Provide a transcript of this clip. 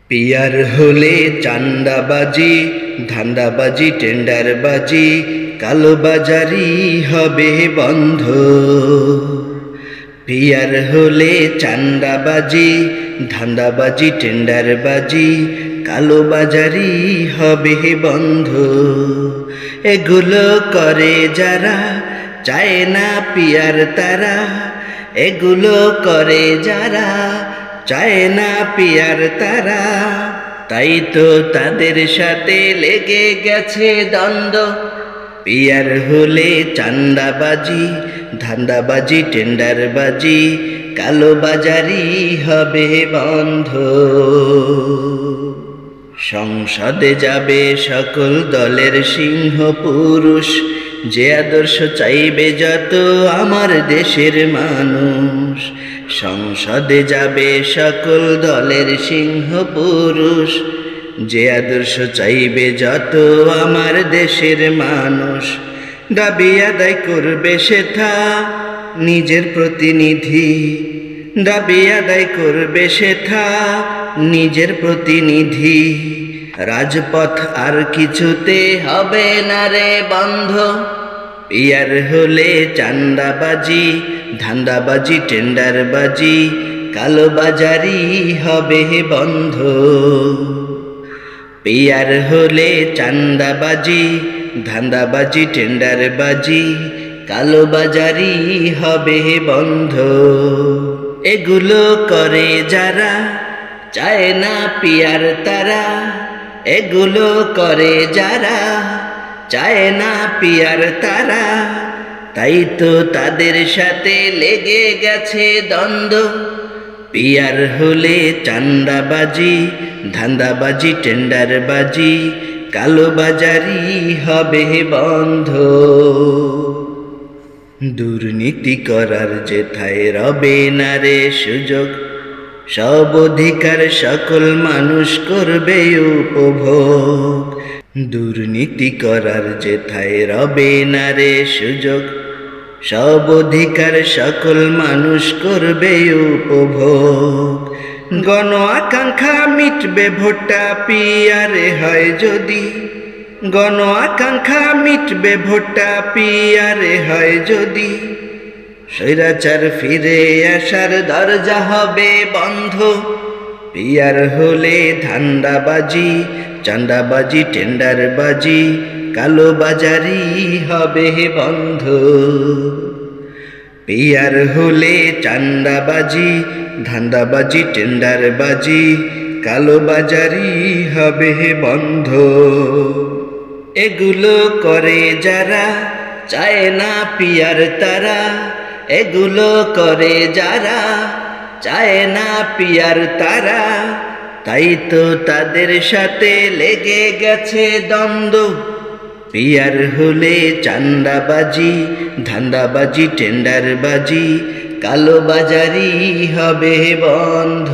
Peer হলে চান্দাবাজি, ধান্দাবাজি, টেন্ডারবাজি, কালোবাজারি হবে বন্ধ। পিয়ার হলে চান্দাবাজি, ধান্দাবাজি, টেন্ডারবাজি, কালোবাজারি হবে বন্ধ। এগুলো করে যারা চায় না পিয়ার তারা, এগুলো করে যারা চায় না পিয়ার তারা, তাই তো তাদের সাথে লেগে গেছে দ্বন্দ্ব। পিয়ার হলে চান্দাবাজি, ধান্দাবাজি, টেন্ডারবাজি, কালোবাজারি হবে বন্ধ। সংসদে যাবে সকল দলের সিংহ পুরুষ, যে আদর্শ চাইবে যত আমার দেশের মানুষ। সংসদে যাবে সকল দলের সিংহ পুরুষ, যে আদর্শ চাইবে যত আমার দেশের মানুষ। দাবি আদায় করবে সেথা নিজের প্রতিনিধি, দাবি আদায় করবে সেথা নিজের প্রতিনিধি। রাজপথ আর কিছুতে হবে না রে বন্ধ। পিয়ার হলে চান্দাবাজি, ধান্দাবাজি, টেন্ডারবাজি, কালোবাজারি হবে বন্ধ। পিয়ার হলে চান্দাবাজি, ধান্দাবাজি, টেন্ডারবাজি, কালোবাজারি হবে বন্ধ। এগুলো করে যারা চায় না পিয়ার তারা, এগুলো করে যারা চায় না পিয়ার তারা, তাই তো তাদের সাথে লেগে গেছে দ্বন্দ্ব। পিয়ার হলে চান্দাবাজি, ধান্দাবাজি, টেন্ডারবাজি, কালোবাজারি হবে বন্ধ। দুর্নীতি করার যেথায় রবে না রে সুযোগ, সব অধিকার সকল মানুষ করবে উপভোগ। দুর্নীতি করার যেথায় রবে না রে সুযোগ, সব অধিকার সকল মানুষ করবে উপভোগ। গণ আকাঙ্ক্ষা মিটবে ভোটটা পিয়ারে হয় যদি, গণ আকাঙ্ক্ষা মিটবে ভোটটা পিয়ারে হয় যদি। স্বৈরাচার ফিরে আসার দরজা হবে বন্ধ। পিয়ার হলে ধান্দাবাজি, চান্দাবাজি, টেন্ডারবাজি, কালোবাজারি হবে বন্ধ। পিয়ার হলে চান্দাবাজি, ধান্দাবাজি, টেন্ডারবাজি, কালোবাজারি হবে বন্ধ। এগুলো করে যারা চায় না পিয়ার তারা, এগুলো করে যারা চায় না পিয়ার তারা, তাই তো তাদের সাথে লেগে গেছে দ্বন্দ্ব। পিয়ার হলে চান্দাবাজি, ধান্দাবাজি, টেন্ডারবাজি, কালোবাজারি হবে বন্ধ।